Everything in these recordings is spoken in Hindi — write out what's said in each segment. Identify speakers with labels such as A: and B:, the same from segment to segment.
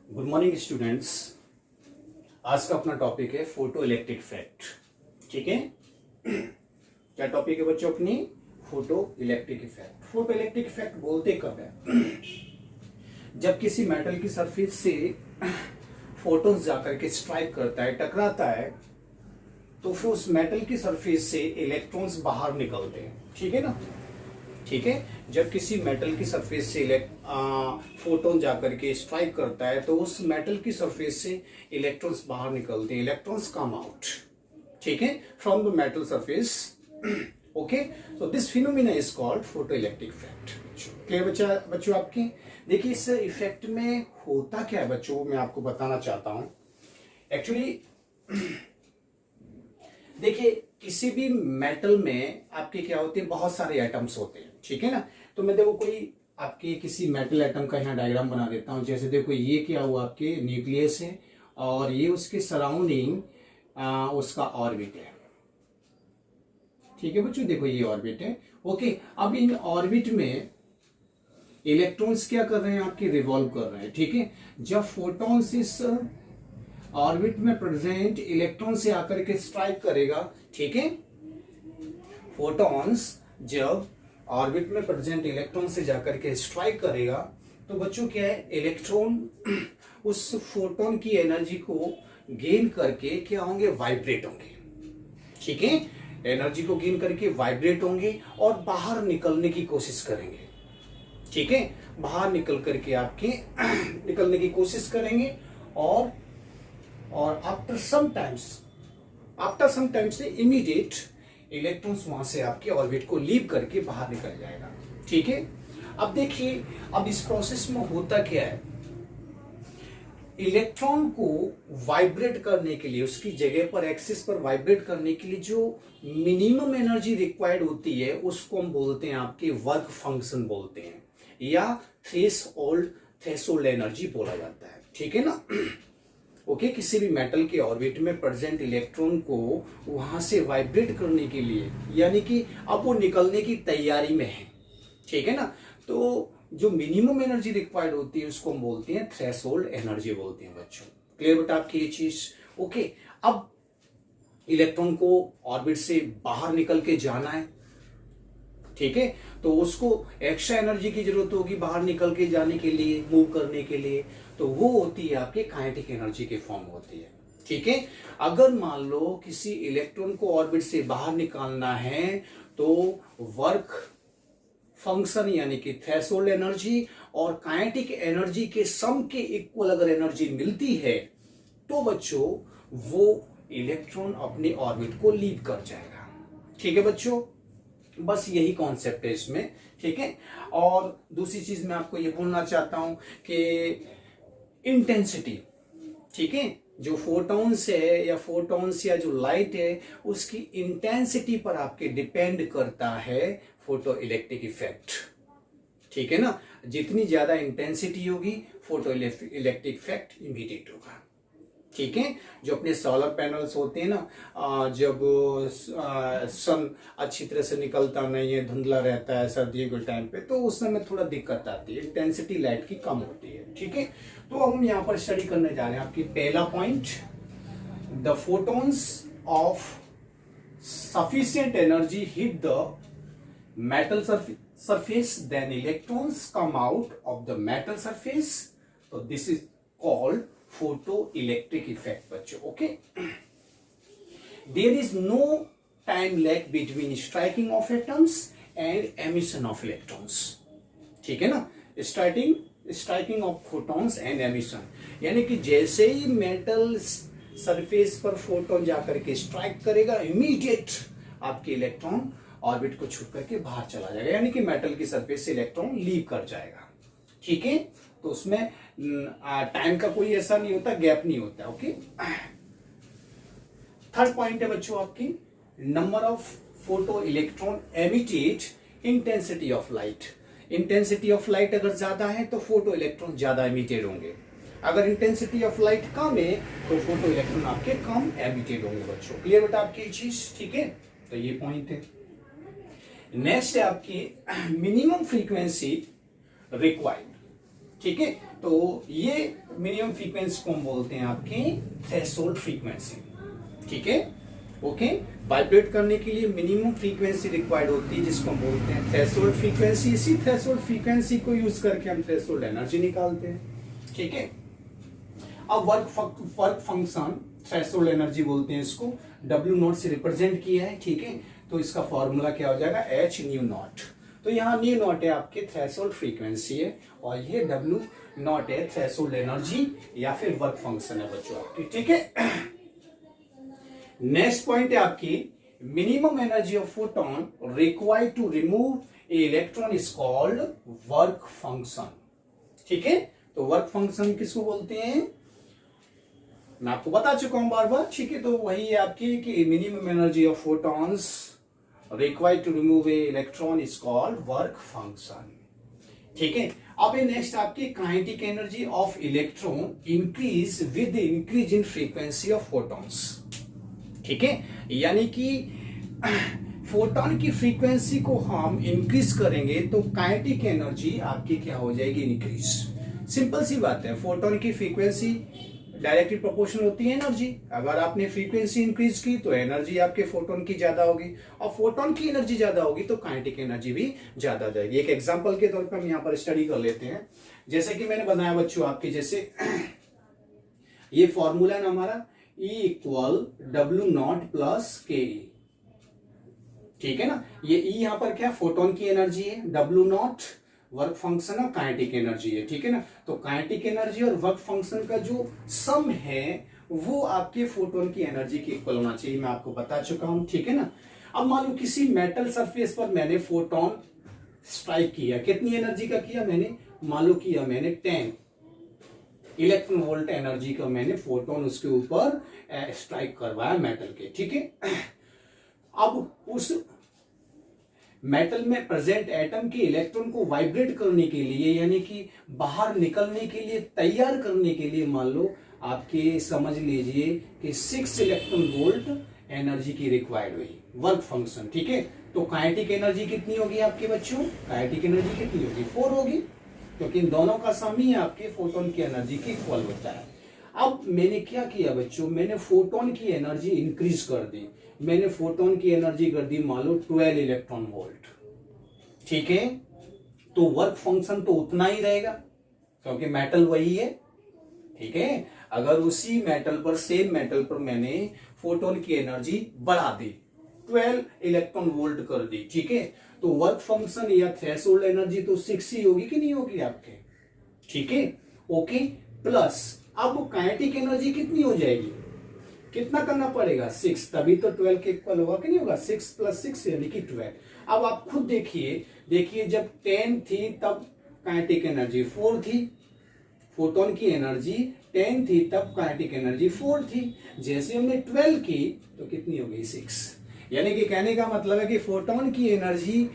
A: Good morning students. आज का अपना टॉपिक है फोटो इलेक्ट्रिक इफेक्ट। ठीक है, क्या टॉपिक है बच्चों अपनी? Photo electric effect. Photo electric effect बोलते कब है? जब किसी मेटल की सरफेस से फोटोन्स जाकर के स्ट्राइक करता है, टकराता है, तो फिर उस मेटल की सरफेस से इलेक्ट्रॉन्स बाहर निकलते हैं। ठीक है ना? ठीक है, जब किसी मेटल की सरफेस से फोटोन जाकर के स्ट्राइक करता है तो उस मेटल की सरफेस से इलेक्ट्रॉन्स बाहर निकलते हैं। इलेक्ट्रॉन्स कम आउट, ठीक है, from the metal surface. Okay, so this phenomena is called photo electric effect. Clear बच्चों आपकी? देखिए, इस इफेक्ट में होता क्या है बच्चों, मैं आपको बताना चाहता हूं। एक्चुअली देखिए, किसी भी मेटल में आपके क्या होते हैं, बहुत सारे एटम्स होते हैं। ठीक है ना? तो मैं देखो कोई आपके किसी मेटल एटम का यहाँ डायग्राम बना देता हूँ। जैसे देखो, ये क्या हुआ, आपके न्यूक्लियस है और ये उसके सराउंडिंग उसका ऑर्बिट है। ठीक है बच्चों, देखो ये ऑर्बिट है। ओके, अब इन ऑर्बिट में इलेक्ट्रॉन्स क्या कर रहे हैं, आपके रिवॉल्व कर रहे हैं। ठीक है, जब फोटॉन्स इस ऑर्बिट में प्रेजेंट इलेक्ट्रॉन से आकर के स्ट्राइक करेगा, ठीक है, फोटॉन्स जब ऑर्बिट में प्रेजेंट इलेक्ट्रॉन से जाकर के स्ट्राइक करेगा तो बच्चों क्या है, इलेक्ट्रॉन उस फोटोन की एनर्जी को गेन करके क्या होंगे, वाइब्रेट होंगे। ठीक है, एनर्जी को गेन करके वाइब्रेट होंगे और बाहर निकलने की कोशिश करेंगे। ठीक है, बाहर निकल करके आपके निकलने की कोशिश करेंगे और आफ्टर सम टाइम से इमीडिएट इलेक्ट्रॉन्स वहां से आपके ऑर्बिट को लीव करके बाहर निकल जाएगा। ठीक है, अब देखिए, अब इस प्रोसेस में होता क्या है, इलेक्ट्रॉन को वाइब्रेट करने के लिए, उसकी जगह पर एक्सिस पर वाइब्रेट करने के लिए जो मिनिमम एनर्जी रिक्वायर्ड होती है उसको हम बोलते हैं आपके वर्क फंक्शन बोलते हैं, या थ्रेशोल्ड एनर्जी बोला जाता है। ठीक है ना? ओके, किसी भी मेटल के ऑर्बिट में प्रेजेंट इलेक्ट्रॉन को वहां से वाइब्रेट करने के लिए, यानी कि अब वो निकलने की तैयारी में है। ठीक है ना? तो जो मिनिमम एनर्जी रिक्वायर्ड होती है उसको हम बोलते हैं थ्रेशोल्ड एनर्जी बोलते हैं बच्चों। क्लियर बेटा आपकी ये चीज? ओके, अब इलेक्ट्रॉन को ऑर्बिट से बाहर निकल के जाना है। ठीक है, तो उसको एक्स्ट्रा एनर्जी की जरूरत होगी बाहर निकल के जाने के लिए, मूव करने के लिए, तो वो होती है आपके काइनेटिक एनर्जी के फॉर्म होती है। ठीक है, अगर मान लो किसी इलेक्ट्रॉन को ऑर्बिट से बाहर निकालना है तो वर्क फंक्शन यानी कि थ्रेशोल्ड एनर्जी और काइनेटिक एनर्जी के सम के इक्वल अगर एनर्जी मिलती है तो बच्चों वो इलेक्ट्रॉन अपने ऑर्बिट को लीव कर जाएगा। ठीक है बच्चों, बस यही कॉन्सेप्ट है इसमें। ठीक है, और दूसरी चीज मैं आपको ये बोलना चाहता हूं कि इंटेंसिटी, ठीक है, जो फोटॉन्स है या जो लाइट है उसकी इंटेंसिटी पर आपके डिपेंड करता है फोटो इलेक्ट्रिक इफेक्ट। ठीक है ना? जितनी ज्यादा इंटेंसिटी होगी फोटो इलेक्ट्रिक इफेक्ट इमीडिएट होगा। ठीक है, जो अपने सोलर पैनल्स होते हैं ना, जब सन अच्छी तरह से निकलता नहीं है, धुंधला रहता है सर्दियों के टाइम पे, तो उस समय थोड़ा दिक्कत आती है, इंटेंसिटी लाइट की कम होती है। ठीक है, तो अब हम यहाँ पर स्टडी करने जा रहे हैं आपकी पहला point, the photons of sufficient energy hit the metal surface, then electrons come out of the metal surface. So this is called photoelectric effect बच्चों। Okay, there is no time lag between striking of atoms and emission of electrons। ठीक है ना? Striking off photons and emission, यानी कि जैसे ही मेटल सरफेस पर फोटोन जाकर के स्ट्राइक करेगा, इमीडिएट आपके इलेक्ट्रॉन ऑर्बिट को छूट करके बाहर चला जाएगा, यानी कि मेटल की सरफेस से इलेक्ट्रॉन लीव कर जाएगा। ठीक है, तो उसमें टाइम का कोई ऐसा नहीं होता, गैप नहीं होता। ओके, थर्ड पॉइंट है बच्चों आपकी, number of photo electron emitted, intensity of light. Intensity of light अगर ज्यादा है तो फोटो इलेक्ट्रॉन ज्यादा एमिटेड होंगे, अगर इंटेंसिटी ऑफ लाइट कम है तो फोटो इलेक्ट्रॉन आपके कम एमिटेड होंगे बच्चों। क्लियर बेटा आपकी चीज? ठीक है, तो ये पॉइंट है। नेक्स्ट है आपकी मिनिमम फ्रीक्वेंसी रिक्वायर्ड। ठीक है, तो ये मिनिमम फ्रीक्वेंसी को हम बोलते हैं आपकी थ्रेशोल्ड फ्रीक्वेंसी। ठीक है, ओके। वाइब्रेट करने के लिए मिनिमम फ्रीक्वेंसी रिक्वायर्ड होती है जिसको हम बोलते हैं थ्रेशोल्ड फ्रीक्वेंसी। इसी थ्रेशोल्ड फ्रीक्वेंसी को यूज करके हम थ्रेशोल्ड एनर्जी निकालते हैं। ठीक है, अब वर्क फंक्शन थ्रेशोल्ड एनर्जी बोलते हैं इसको, W0 से रिप्रेजेंट किया है। ठीक है, तो इसका फॉर्मूला क्या हो जाएगा, H न्यू नॉट। तो यहाँ न्यू नॉट है आपके थ्रेशोल्ड फ्रीक्वेंसी है और ये W0 है थ्रेशोल्ड एनर्जी या फिर वर्क फंक्शन है बच्चों आपकी। ठीक है, नेक्स्ट पॉइंट है आपकी minimum energy of photon required to remove a electron is called work function. ठीक है, तो वर्क फंक्शन किसको बोलते हैं, मैं आपको बता चुका हूं बार बार। ठीक है, तो वही है आपकी कि minimum energy of photons required to remove a electron is called work function. ठीक है, अब ये नेक्स्ट आपकी kinetic energy of electron increase with increase in frequency of photons. ठीक है, यानी कि फोटोन की फ्रीक्वेंसी को हम इंक्रीज करेंगे तो काइनेटिक एनर्जी आपकी क्या हो जाएगी, इंक्रीज। सिंपल सी बात है, फोटोन की फ्रीक्वेंसी डायरेक्टली प्रोपोर्शनल होती है एनर्जी। अगर आपने फ्रीक्वेंसी इंक्रीज की तो एनर्जी आपके फोटोन की ज्यादा होगी और फोटोन की एनर्जी ज्यादा होगी तो काइनेटिक एनर्जी भी ज्यादा हो जाएगी। एक एग्जांपल के तौर पर हम यहाँ पर स्टडी कर लेते हैं। जैसे कि मैंने बनाया बच्चों आपके, जैसे ये फॉर्मूला है ना हमारा E इक्वल W0 प्लस के। ठीक है ना, ये E यहां पर क्या फोटोन की एनर्जी है, W0 वर्क फंक्शन और काइनेटिक एनर्जी है। ठीक है ना, तो काइनेटिक एनर्जी और वर्क फंक्शन का जो सम है वो आपके फोटोन की एनर्जी के इक्वल होना चाहिए, मैं आपको बता चुका हूं। ठीक है ना, अब मान लो किसी मेटल सरफेस पर मैंने फोटोन स्ट्राइक किया, कितनी एनर्जी का किया मैंने, मान लो किया मैंने 10 इलेक्ट्रॉन वोल्ट एनर्जी का मैंने फोटोन उसके ऊपर स्ट्राइक करवाया मेटल के। ठीक है, अब उस मेटल में प्रेजेंट एटम के इलेक्ट्रॉन को वाइब्रेट करने के लिए यानी कि बाहर निकलने के लिए तैयार करने के लिए मान लो आपके समझ लीजिए कि 6 इलेक्ट्रॉन वोल्ट एनर्जी की रिक्वायर्ड हुई वर्क फंक्शन। ठीक है, तो काइनेटिक एनर्जी कितनी होगी आपके बच्चों, काइनेटिक एनर्जी कितनी होगी, 4 होगी, क्योंकि इन दोनों का सम ही आपके फोटोन की एनर्जी के इक्वल होता है। अब मैंने क्या किया बच्चों, मैंने फोटोन की एनर्जी इंक्रीज कर दी, मैंने फोटोन की एनर्जी कर दी मान लो 12 इलेक्ट्रॉन वोल्ट। ठीक है, तो वर्क फंक्शन तो उतना ही रहेगा क्योंकि मेटल वही है। ठीक है, अगर उसी मेटल पर सेम मेटल पर मैंने फोटोन की एनर्जी बढ़ा दी, 12 इलेक्ट्रॉन वोल्ट कर दी। ठीक है, तो वर्क फंक्शन या थ्रेशोल्ड एनर्जी तो 6 ही होगी कि नहीं होगी आपके। ठीक है, ओके, प्लस अब काइनेटिक एनर्जी कितनी हो जाएगी, कितना करना पड़ेगा 6, तभी तो 12 के इक्वल होगा कि नहीं होगा, 6 + 6 यानी कि 12। अब आप खुद देखिए जब 10 थी तब काइनेटिक एनर्जी 4 थी, फोटोन की एनर्जी 10 थी तब काइनेटिक एनर्जी 4 थी, जैसे हमने 12 की तो कितनी हो गई 6। यानी कि कहने का मतलब है कि फोटोन की एनर्जी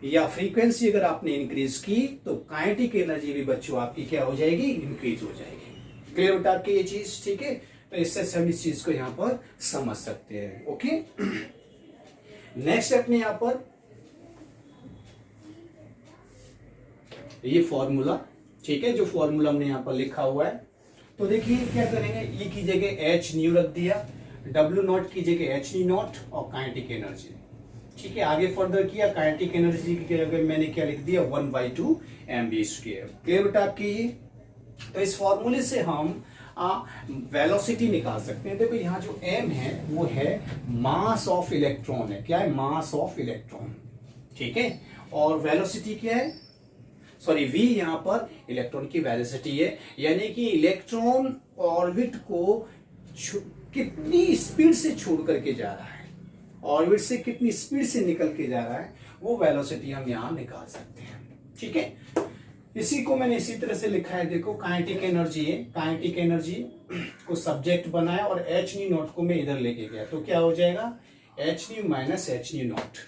A: या फ्रीक्वेंसी अगर आपने इंक्रीज की तो काइनेटिक एनर्जी भी बच्चों आपकी क्या हो जाएगी, इंक्रीज हो जाएगी। क्लियर होता आपकी ये चीज। ठीक है, तो इससे सब इस चीज को यहां पर समझ सकते हैं। ओके, नेक्स्ट अपने यहां पर ये फॉर्मूला, ठीक है, जो फॉर्मूला हमने यहां पर लिखा हुआ है, तो देखिए क्या करेंगे, ई की जगह एच न्यू रख दिया, W0 की जगह H नॉट और काइनेटिक एनर्जी। ठीक है, आगे फर्दर किया, काइनेटिक एनर्जी की जगह मैंने क्या लिख दिया 1/2 mv²। क्लियर बेटा आपकी ये। तो इस फॉर्मूले से हम वेलोसिटी निकाल सकते हैं। देखो यहाँ जो m है वो है मास ऑफ इलेक्ट्रॉन है, क्या है, मास ऑफ इलेक्ट्रॉन। ठीक है, और वेलोसिटी क्या है, सॉरी v यहाँ पर इलेक्ट्रॉन की वेलोसिटी है, यानी कि इलेक्ट्रॉन ऑर्बिट को कितनी स्पीड से छोड़ करके जा रहा है, ऑर्बिट से कितनी स्पीड से निकल के जा रहा है, वो वेलोसिटी हम यहां निकाल सकते हैं। ठीक है, इसी को मैंने इसी तरह से लिखा है, देखो काइनेटिक एनर्जी है, काइनेटिक एनर्जी को सब्जेक्ट बनाया और H नॉट को मैं इधर लेके गया, तो क्या हो जाएगा H - H नॉट।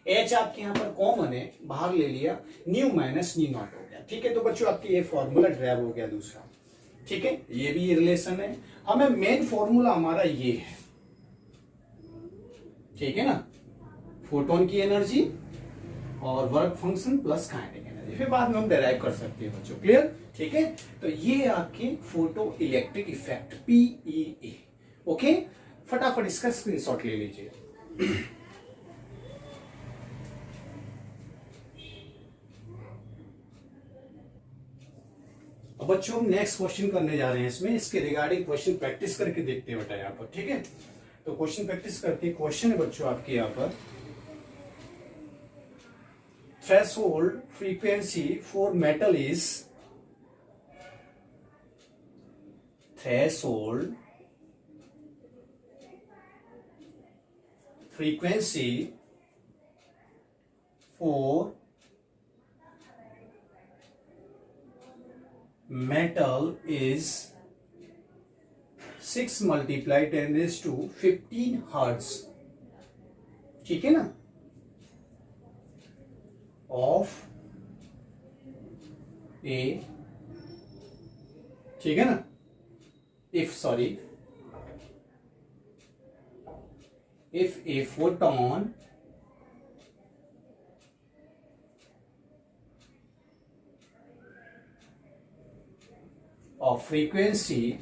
A: H आपके यहाँ पर कॉमन है, बाहर ले लिया, न्यू - न्यू नॉट हो गया। ठीक है, तो बच्चों आपकी ये फॉर्मूला ड्राइव हो गया दूसरा। ठीक है, ये भी रिलेशन है, हमें मेन फॉर्मूला हमारा ये है। ठीक है ना, फोटोन की एनर्जी और work function plus kinetic energy. Energy, फिर बाद में हम डेराइव कर सकते हैं बच्चों। क्लियर? ठीक है, तो ये आपके photo electric effect PEA। Okay, फटाफट इसका स्क्रीनशॉट ले लीजिए। अब बच्चों हम नेक्स्ट क्वेश्चन करने जा रहे हैं इसमें, इसके रिगार्डिंग क्वेश्चन प्रैक्टिस करके देखते हैं बेटा यहाँ पर। ठीक है, तो क्वेश्चन प्रैक्टिस करते हैं। क्वेश्चन है बच्चों आपके यहाँ पर, threshold frequency for metal is, threshold frequency for metal is 6 multiplied 10 raised to 15 hertz। ठीक है ना, ऑफ ए, ठीक है ना, if a photon of frequency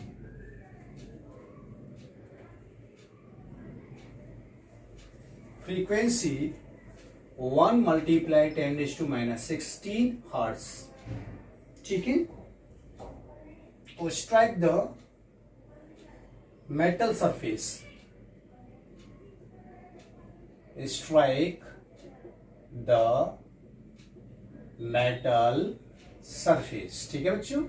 A: 1 multiplied 10 raised to minus 16 hertz। ठीक है, तो strike the metal surface, strike the metal surface। ठीक है बच्चों,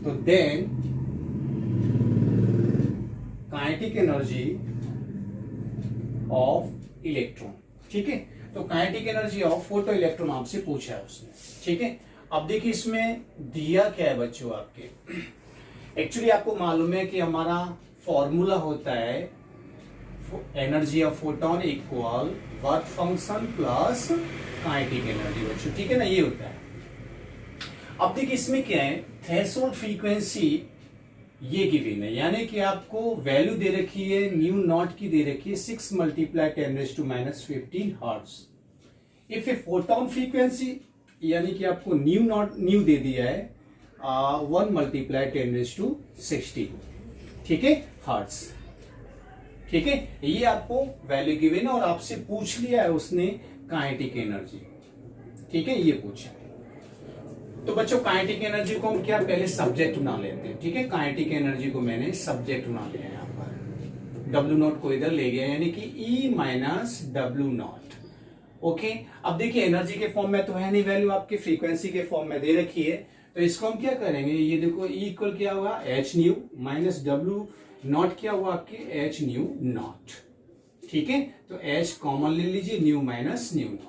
A: तो then kinetic energy of electron. ठीक है, तो kinetic energy of photo electron आपसे पूछा है उसने। ठीक है, अब देखिए इसमें दिया क्या है बच्चों आपके, एक्चुअली आपको मालूम है कि हमारा फॉर्मूला होता है energy of photon equal work function plus kinetic energy बच्चों। ठीक है ना, ये होता है। अब देखिए इसमें क्या है, थ्रेशोल्ड फ्रीक्वेंसी ये गिवन है, यानी कि आपको वैल्यू दे रखी है न्यू नॉट की, दे रखी है 6 multiplied 10 raised to minus 15 hertz. If a photon frequency, यानी कि आपको न्यू नॉट न्यू दे दिया है 1 multiplied 10 raised to 16, ठीक है, हर्ट्ज। ठीक है, ये आपको वैल्यू गिवन है और आपसे पूछ लिया है उसने काइनेटिक एनर्जी। ठीक है, ये पूछा है। तो बच्चों काइनेटिक एनर्जी को हम क्या पहले सब्जेक्ट बना लेते हैं। ठीक है, काइनेटिक एनर्जी को मैंने सब्जेक्ट बना लिया यहाँ पर, W नॉट को इधर ले गया, यानी कि E minus W not. Okay, अब देखिए एनर्जी के फॉर्म में तो है नहीं वैल्यू, आपके फ्रीक्वेंसी के फॉर्म में दे रखी है, तो इसको हम क्या करेंगे, ये देखो E इक्वल क्या हुआ h new minus W not क्या हुआ आपके h न्यू नॉट। ठीक है, तो h कॉमन ले लीजिए, न्यू माइनस न्यू नॉट।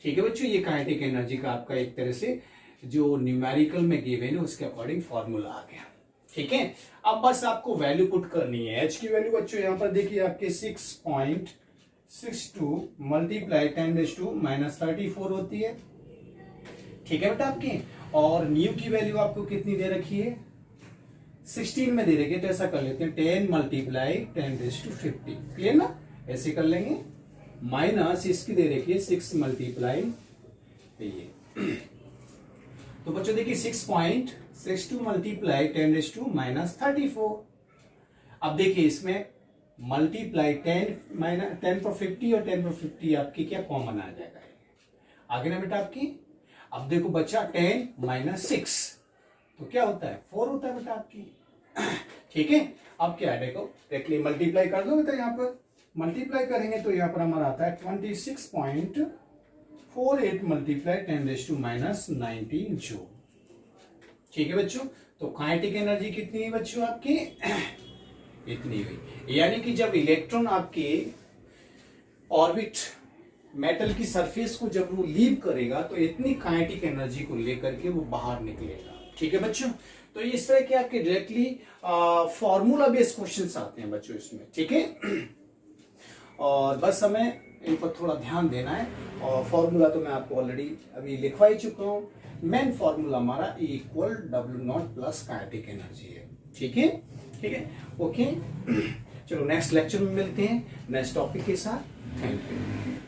A: ठीक है बच्चों, ये काइनेटिक एनर्जी का आपका एक तरह से जो न्यूमेरिकल में गिवन है उसके अकॉर्डिंग फॉर्मूला आ गया। ठीक है, अब बस आपको वैल्यू पुट करनी है। h की वैल्यू बच्चों यहाँ पर देखिए आपके 6.62 मल्टीप्लाई 10 raised to minus 34 होती है। ठीक है बेटा आपकी, और न्यू की वैल्यू आपको कितनी दे रखी है 16 में दे रखी है, तो ऐसा कर लेते हैं 10 मल्टीप्लाई 10 raised to 50। क्लियर ना, ऐसे कर लेंगे, माइनस इसकी दे रखी है 6 मल्टीप्लाई ये तो बच्चों देखिए 6.62 मल्टीप्लाई 10 raised to minus 34। अब देखिए इसमें मल्टीप्लाई 10 माइनस 10 पर 50 और 10 पर 50 आपकी क्या कॉमन आ जाएगा, आगे ना बेटा आपकी। अब देखो बच्चा 10 माइनस 6 तो क्या होता है 4 होता है बेटा आपकी। ठीक है, अब क्या है देखो डायरेक्टली मल्टीप्लाई कर दो बेटा, यहाँ पर मल्टीप्लाई करेंगे तो यहाँ पर हमारा आता है 26.48 multiply 10 raised to minus 19 joule. ठीक है बच्चों, तो काइनेटिक एनर्जी कितनी है बच्चों आपकी इतनी हुई, यानी कि जब इलेक्ट्रॉन आपके ऑर्बिट मेटल की सरफेस को जब वो लीव करेगा तो इतनी काइनेटिक एनर्जी को लेकर के वो बाहर निकलेगा। ठीक है बच्चों, तो इस तरह के आपके डायरेक्टली फॉर्मूला बेस्ड क्वेश्चंस आते हैं बच्चों इसमें। ठीक है, और बस हमें इन पर थोड़ा ध्यान देना है, और फॉर्मूला तो मैं आपको ऑलरेडी अभी लिखवा ही चुका हूँ। मेन फॉर्मूला हमारा E equal W not plus kinetic energy है। ठीक है, ठीक है, ओके। चलो नेक्स्ट लेक्चर में मिलते हैं नेक्स्ट टॉपिक के साथ। Thank you.